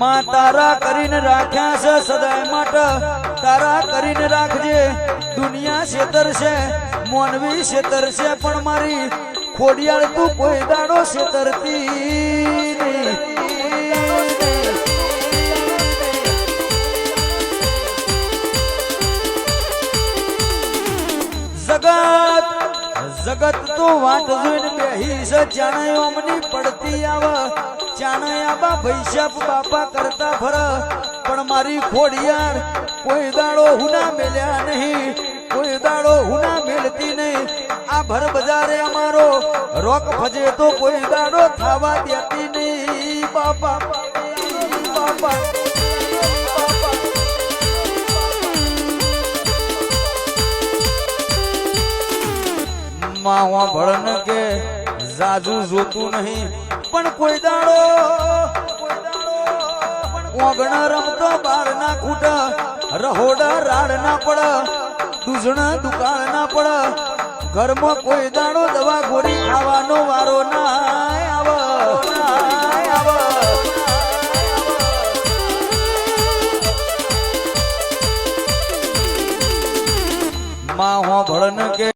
માં તારા કરીને રાખ્યા છે સદાય માટે તારા કરીને રાખજે દુનિયા છેતર છે મોનવી છેતર છે પણ મારી ખોડિયાળ તું કોઈ દાડો છેતરતી નહીં જગત તો વાટ જોઈને બેહી છે જાણે ઓમની પડતી આવે જાણે આબા ભૈસાપ બાપા કરતા ફર પણ મારી ખોડિયાર કોઈ દાડો હુના મેલ્યા નહીં કોઈ દાડો હુના મેલતી નહીં આ ભર બજારે અમારો રોક ભજે તો કોઈ દાડો થાવા દેતી નહીં બાપા બાપા માવા ભળન કે જાજુ જોતું નહીં પણ કોઈ દાડો ઓગણા રમતો બાર ના ખૂટા રહોડા રાડ ના પડ દૂધણા દુકાળ ના પડ ઘરમાં કોઈ દાડો દવા ગોળી ખાવાનો વારો ના